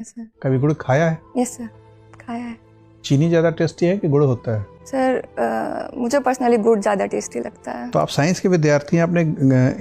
Yes sir. कभी गुड़ खाया है? यस सर, खाया है। चीनी ज़्यादा टेस्टी है कि गुड़ होता है? सर मुझे पर्सनली गुड़ ज़्यादा टेस्टी लगता है। तो आप साइंस के विद्यार्थी हैं, आपने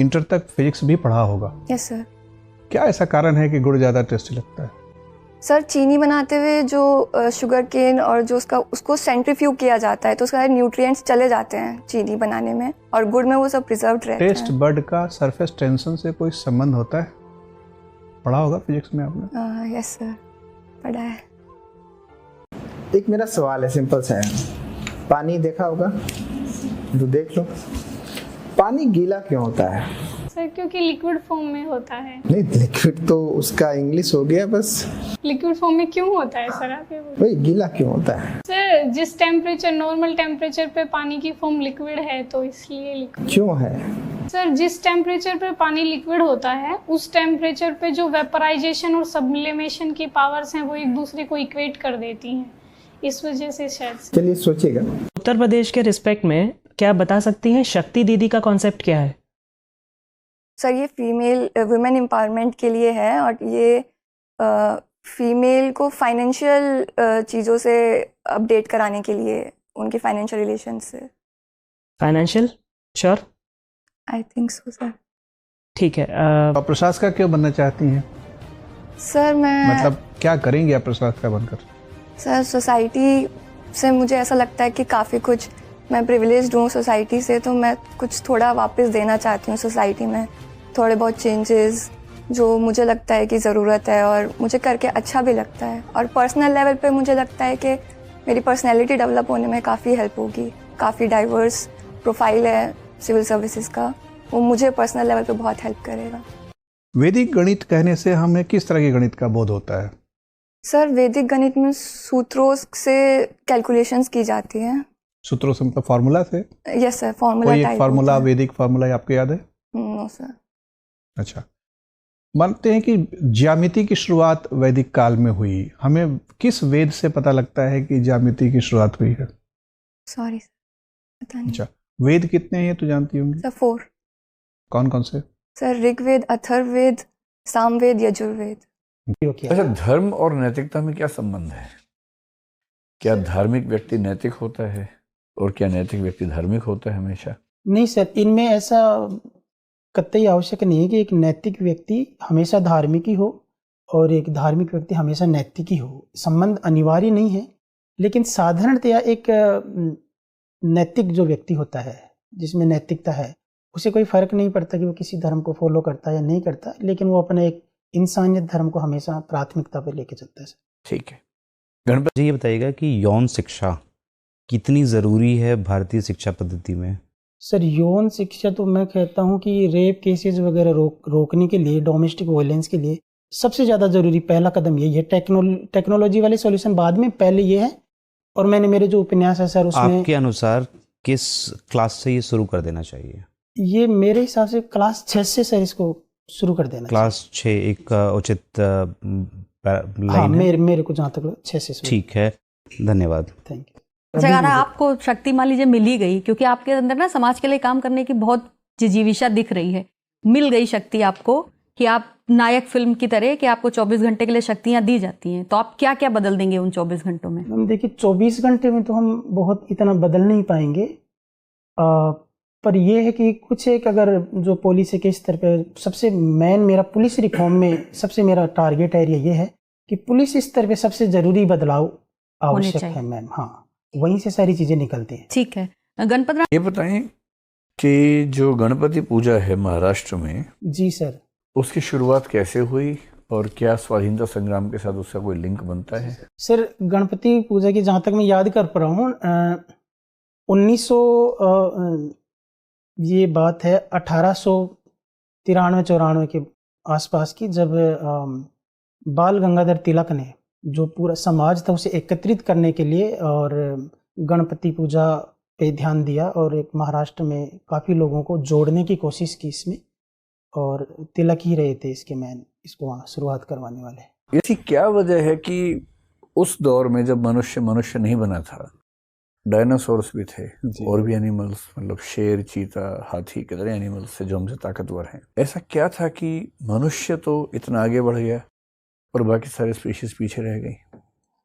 इंटर तक फिजिक्स भी पढ़ा होगा। Yes sir. क्या ऐसा कारण है कि गुड़ ज़्यादा टेस्टी लगता है? सर चीनी बनाते हुए जो शुगर केन और जो उसको सेंट्रीफ्यूग किया जाता है तो उसका न्यूट्रिएंट्स चले जाते हैं चीनी बनाने में, और गुड़ में वो सब प्रिजर्व्ड रहते हैं। टेस्ट बड का सरफेस टेंशन से कोई संबंध होता है? पढ़ा होगा फिजिक्स में आपने। यस सर, पढ़ा है। एक मेरा सवाल है, सिंपल सा है। पानी देखा होगा तो देख लो, पानी गीला क्यों होता है? सर क्योंकि लिक्विड फॉर्म में होता है। नहीं, लिक्विड तो उसका इंग्लिश हो गया बस। लिक्विड फॉर्म में क्यों होता है सर, आप ये बोलिए। भाई गीला क्यों होता है? सर जिस टेम्परेचर, नॉर्मल टेम्परेचर पे पानी की फॉर्म लिक्विड है तो इसलिए लिक्विड। क्यों है? सर जिस टेम्परेचर पे पानी लिक्विड होता है उस टेम्परेचर पे जो वेपराइजेशन और सब्लिमेशन की पावर्स हैं वो एक दूसरे को इक्वेट कर देती हैं, इस वजह से शायद। चलिए सोचिएगा। उत्तर प्रदेश के रिस्पेक्ट में क्या बता सकती हैं शक्ति दीदी का कॉन्सेप्ट क्या है? सर ये फीमेल वुमेन एम्पावरमेंट के लिए है, और ये फीमेल को फाइनेंशियल चीज़ों से अपडेट कराने के लिए, उनके फाइनेंशियल रिलेशन से। Financial? Sure? I think so sir. ठीक है। आप प्रशासक क्यों बनना चाहती हैं? सर मैं मतलब क्या करेंगी आप प्रशासक बनकर? सर सोसाइटी से मुझे ऐसा लगता है कि काफ़ी कुछ मैं प्रिविलेज्ड हूँ सोसाइटी से, तो मैं कुछ थोड़ा वापस देना चाहती हूँ सोसाइटी में, थोड़े बहुत चेंजेस जो मुझे लगता है कि ज़रूरत है और मुझे करके अच्छा भी लगता है। और पर्सनल लेवल पे मुझे लगता है कि मेरी पर्सनैलिटी डेवलप होने में काफ़ी हेल्प होगी। काफ़ी डाइवर्स प्रोफाइल है सिविल सर्विसेज का, वो मुझे पर्सनल लेवल पे बहुत हेल्प करेगा। वैदिक गणित कहने से हमें किस तरह के गणित का बोध होता है? सर वैदिक गणित में सूत्रों से कैलकुलेशंस की जाती हैं। सूत्रों से मतलब फार्मूला से? यस सर, फार्मूला कोई एक टाइप फार्मूला, वैदिक फार्मूला आपको याद है? No sir. अच्छा, मानते हैं कि ज्यामिति की शुरुआत वैदिक काल में हुई। हमें किस वेद से पता लगता है कि ज्यामिति की शुरुआत हुई है? सॉरी सर, पता नहीं। अच्छा, वेद कितने हैं ये तो जानती होंगी? सर 4। कौन कौन से? सर ऋग्वेद, अथर्ववेद, सामवेद, यजुर्वेद। अच्छा, धर्म और नैतिकता में क्या संबंध है? क्या धार्मिक व्यक्ति नैतिक होता है और क्या नैतिक व्यक्ति धार्मिक होता है हमेशा? नहीं सर, इनमें ऐसा कतई आवश्यक नहीं है कि एक नैतिक व्यक्ति हमेशा धार्मिक ही हो और एक धार्मिक व्यक्ति हमेशा नैतिक ही हो। संबंध अनिवार्य नहीं है, लेकिन साधारणतया एक नैतिक जो व्यक्ति होता है, जिसमें नैतिकता है, उसे कोई फर्क नहीं पड़ता कि वो किसी धर्म को फॉलो करता है या नहीं करता, लेकिन वो अपना एक इंसानियत धर्म को हमेशा प्राथमिकता पर लेके चलता है। ठीक है। गणपति जी, ये बताइएगा कि यौन शिक्षा कितनी ज़रूरी है भारतीय शिक्षा पद्धति में? सर यौन शिक्षा तो मैं कहता हूँ कि रेप केसेस वगैरह रोकने के लिए, डोमेस्टिक वायलेंस के लिए सबसे ज़्यादा ज़रूरी पहला कदम यही है। टेक्नोलॉजी वाले सॉल्यूशन बाद में, पहले ये है। और मैंने मेरे जो उपन्यास है सर उसमें, आपके अनुसार किस क्लास से ये शुरू कर देना चाहिए? ये मेरे हिसाब से क्लास 6 से सर इसको शुरू कर देना। क्लास 6 एक उचित हाँ, मेरे को जहाँ तक 6 से। ठीक है, धन्यवाद। Thank you. जगह आपको शक्ति मान लीजिए मिल ही गई, क्योंकि आपके अंदर ना समाज के लिए काम करने की बहुत जिजीविशा दिख रही है। मिल गई शक्ति आपको कि आप नायक फिल्म की तरह कि आपको 24 घंटे के लिए शक्तियां दी जाती हैं, तो आप क्या क्या बदल देंगे उन 24 घंटों में? हम देखिए 24 घंटे में तो हम बहुत इतना बदल नहीं पाएंगे, पर यह है कि कुछ एक अगर जो पॉलिसी के स्तर पर सबसे मेन मेरा पुलिस रिफॉर्म में सबसे मेरा टारगेट एरिया ये है कि पुलिस स्तर पे सबसे जरूरी बदलाव आवश्यक है मैम। हाँ, वहीं से सारी चीजें निकलती हैं। ठीक है। गणपत राम, ये बताएं कि जो गणपति पूजा है महाराष्ट्र में, जी सर, उसकी शुरुआत कैसे हुई और क्या स्वाधीनता संग्राम के साथ उसका कोई लिंक बनता है? सर गणपति पूजा की जहाँ तक मैं याद कर पा रहा हूँ 1900 ये बात है 1893-94 के आसपास की, जब बाल गंगाधर तिलक ने जो पूरा समाज था उसे एकत्रित करने के लिए और गणपति पूजा पे ध्यान दिया और एक महाराष्ट्र में काफ़ी लोगों को जोड़ने की कोशिश की इसमें, और तिलक ही रहे थे इसके मैन इसको वहाँ शुरुआत करवाने वाले। ऐसी क्या वजह है कि उस दौर में जब मनुष्य नहीं बना था, डायनासोर्स भी थे और भी एनिमल्स, मतलब शेर, चीता, हाथी के तरह एनिमल्स थे जो हमसे ताकतवर हैं, ऐसा क्या था कि मनुष्य तो इतना आगे बढ़ गया और बाकी सारे स्पीशीज पीछे रह गई।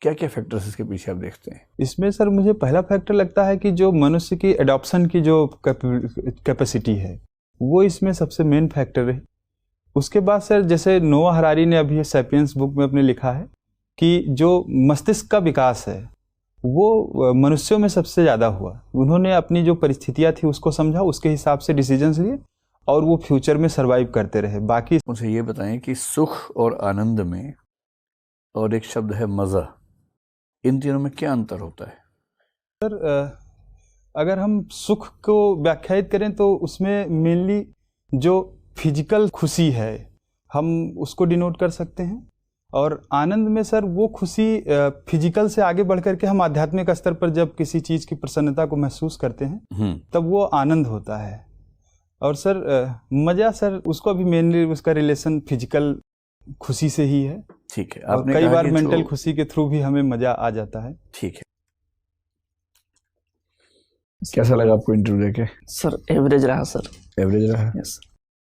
क्या क्या फैक्टर्स इसके पीछे आप देखते हैं? इसमें सर मुझे पहला फैक्टर लगता है कि जो मनुष्य की एडॉप्शन की जो कैपेसिटी है वो इसमें सबसे मेन फैक्टर है। उसके बाद सर जैसे नोआ हरारी ने अभी सैपियंस बुक में अपने लिखा है कि जो मस्तिष्क का विकास है वो मनुष्यों में सबसे ज़्यादा हुआ। उन्होंने अपनी जो परिस्थितियाँ थी उसको समझा, उसके हिसाब से डिसीजंस लिए और वो फ्यूचर में सरवाइव करते रहे। बाकी मुझे ये बताएं कि सुख और आनंद में, और एक शब्द है मज़ा, इन तीनों में क्या अंतर होता है? सर अगर हम सुख को व्याख्यायित करें तो उसमें मेनली जो फिजिकल खुशी है हम उसको डिनोट कर सकते हैं, और आनंद में सर वो खुशी फिजिकल से आगे बढ़ करके हम आध्यात्मिक स्तर पर जब किसी चीज़ की प्रसन्नता को महसूस करते हैं तब वो आनंद होता है। और सर मज़ा सर उसको अभी मेनली उसका रिलेशन फिजिकल खुशी से ही है। ठीक है। और कई बार मेंटल खुशी के थ्रू भी हमें मज़ा आ जाता है। ठीक है। कैसा लगा आपको इंटरव्यू देके? सर एवरेज रहा सर। एवरेज रहा? यस।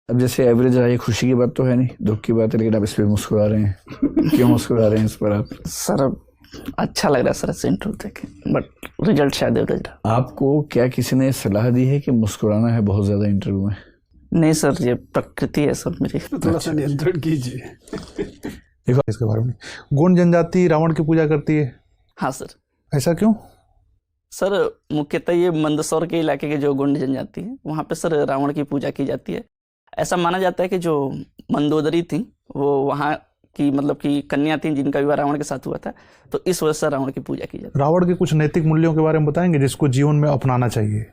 अब जैसे एवरेज रहा, ये खुशी की बात तो है नहीं, दुख की बात है, लेकिन आप इस पर मुस्कुरा रहे हैं। क्यों मुस्कुरा रहे हैं इस पर आप? सर अच्छा लग रहा है सर इंटरव्यू देखे, बट रिजल्ट शायद एवरेज रहा। आपको क्या किसी ने सलाह दी है कि मुस्कुराना है बहुत ज़्यादा इंटरव्यू में? नहीं सर, ये प्रकृति है सर मेरी। थोड़ा सा नियंत्रण कीजिए। देखो इसके बारे में, गोंड जनजाति रावण की पूजा करती है। हाँ सर। ऐसा क्यों? सर मुख्यतः ये मंदसौर के इलाके के जो गोंड जनजाति है वहाँ पे सर रावण की पूजा की जाती है। ऐसा माना जाता है कि जो मंदोदरी थी वो वहाँ की मतलब कि कन्या थी जिनका विवाह रावण के साथ हुआ था, तो इस वजह से रावण की पूजा की जाती है। रावण के कुछ नैतिक मूल्यों के बारे में बताएंगे जिसको जीवन में अपनाना चाहिए?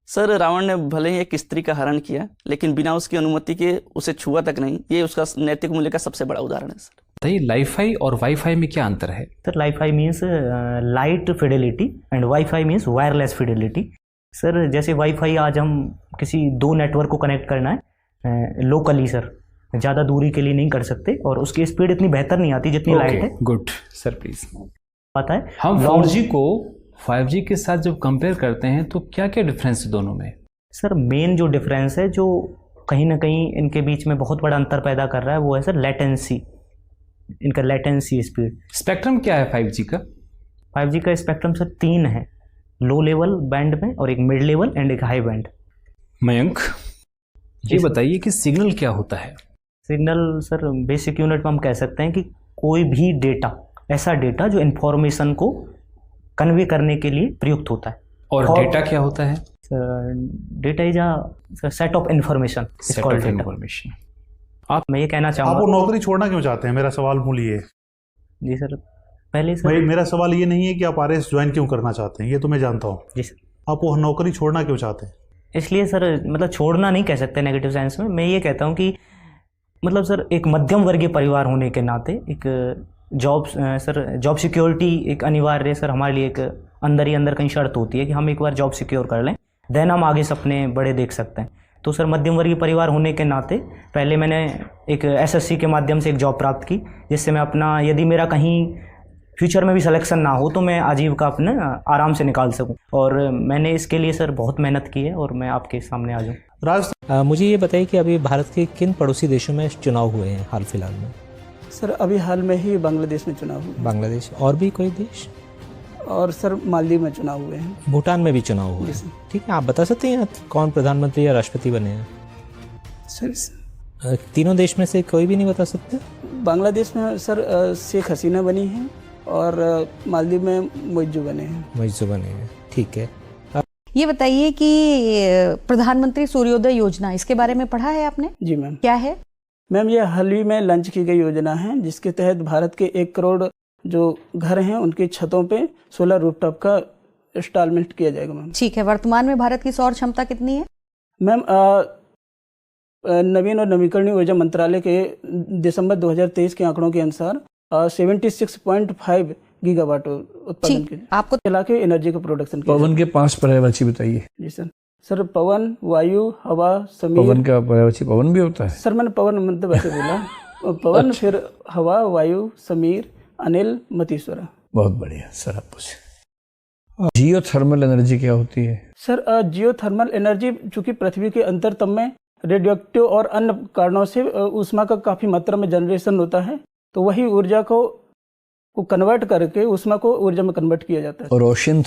सर रावण ने भले ही एक स्त्री का हरण किया लेकिन बिना उसकी अनुमति के उसे छुआ तक नहीं, ये उसका नैतिक मूल्य का सबसे बड़ा उदाहरण है सर। बताइए लाइफाई और वाईफाई में क्या अंतर है? Sir Li-Fi means light Fidelity and wifi means wireless Fidelity. Sir जैसे वाईफाई आज हम किसी दो नेटवर्क को कनेक्ट करना है लोकली सर, ज़्यादा दूरी के लिए नहीं कर सकते और उसकी स्पीड इतनी बेहतर नहीं आती जितनी लाइट है। Good sir please. पता है हम 4G को 5G के साथ जब कंपेयर करते हैं तो क्या क्या डिफरेंस है दोनों में? सर मेन जो डिफरेंस है जो कहीं ना कहीं इनके बीच में बहुत बड़ा अंतर पैदा कर रहा है वो है सर लेटेंसी, इनका लेटेंसी स्पीड। स्पेक्ट्रम क्या है 5G का? 5G का स्पेक्ट्रम सर 3 है, लो लेवल बैंड में और एक मिड लेवल एंड एक हाई बैंड। मयंक ये बताइए कि सिग्नल क्या होता है? सिग्नल सर बेसिक यूनिट में हम कह सकते हैं कि कोई भी डेटा, ऐसा डेटा जो इन्फॉर्मेशन को कन्वे करने के लिए प्रयुक्त होता है। और डेटा क्या होता है? Data is a set of information. आप मैं ये कहना चाहूँगा, आप वो नौकरी छोड़ना क्यों चाहते हैं? मेरा सवाल मूल ये है। जी सर पहले सर भाई मेरा सवाल ये नहीं है कि आप RS ज्वाइन क्यों करना चाहते हैं, ये तो मैं जानता हूँ। जी सर। आप वो नौकरी छोड़ना क्यों चाहते हैं? इसलिए सर मतलब छोड़ना नहीं कह सकते नेगेटिव सेंस में, मैं ये कहता हूँ कि मतलब सर एक मध्यम वर्गीय परिवार होने के नाते एक जॉब सिक्योरिटी एक अनिवार्य है सर हमारे लिए। एक अंदर ही अंदर कहीं शर्त होती है कि हम एक बार जॉब सिक्योर कर लें देन हम आगे सपने बड़े देख सकते हैं। तो सर मध्यम वर्गीय परिवार होने के नाते पहले मैंने एक SSC के माध्यम से एक जॉब प्राप्त की जिससे मैं अपना, यदि मेरा कहीं फ्यूचर में भी सिलेक्शन ना हो तो मैं आजीविका अपने आराम से निकाल सकूं। और मैंने इसके लिए सर बहुत मेहनत की है और मैं आपके सामने आ जाऊँ। मुझे ये बताइए कि अभी भारत के किन पड़ोसी देशों में चुनाव हुए हैं हाल फिलहाल में? सर अभी हाल में ही बांग्लादेश में चुनाव हुए। बांग्लादेश और भी कोई देश? और सर मालदीव में चुनाव हुए हैं। भूटान में भी चुनाव हुए हैं। ठीक है, आप बता सकते हैं कौन प्रधानमंत्री या राष्ट्रपति बने हैं? सर तीनों देश में से कोई भी नहीं बता सकते? बांग्लादेश में सर शेख हसीना बनी है और मालदीव में मुइज्जू बने हैं। मुइज्जू बने हैं, ठीक है। ये बताइए कि प्रधानमंत्री सूर्योदय योजना, इसके बारे में पढ़ा है आपने? जी मैम। क्या है? मैम ये हाल ही में लॉन्च की गई योजना है जिसके तहत भारत के 1 करोड़ जो घर हैं उनकी छतों पे सोलर रूफटॉप का इंस्टॉलमेंट किया जाएगा मैम। ठीक है। वर्तमान में भारत की सौर क्षमता कितनी है? मैम नवीन और नवीकरणीय ऊर्जा मंत्रालय के दिसंबर 2023 के आंकड़ों के अनुसार 76.5 गीगावाट उत्पादन के आपको चला के एनर्जी का प्रोडक्शन किया। पवन के 5 पर्यायवाची बताइए। जी सर पवन, वायु, हवा, समीर। पवन का पर्यायवाची पवन भी होता है? सर मैंने पवन मतलब वैसे बोला। पवन अच्छा। फिर हवा, वायु, समीर, अनिल, मतीश्वरा। बहुत बढ़िया सर। आप पूछे जियोथर्मल एनर्जी क्या होती है? सर जियोथर्मल एनर्जी चूंकि पृथ्वी के अंतरतम में रेडियोएक्टिव और अन्य कारणों से ऊष्मा का काफी मात्रा में जनरेशन होता है तो वही ऊर्जा को कन्वर्ट करके ऊष्मा को ऊर्जा में कन्वर्ट किया जाता है। और ओशन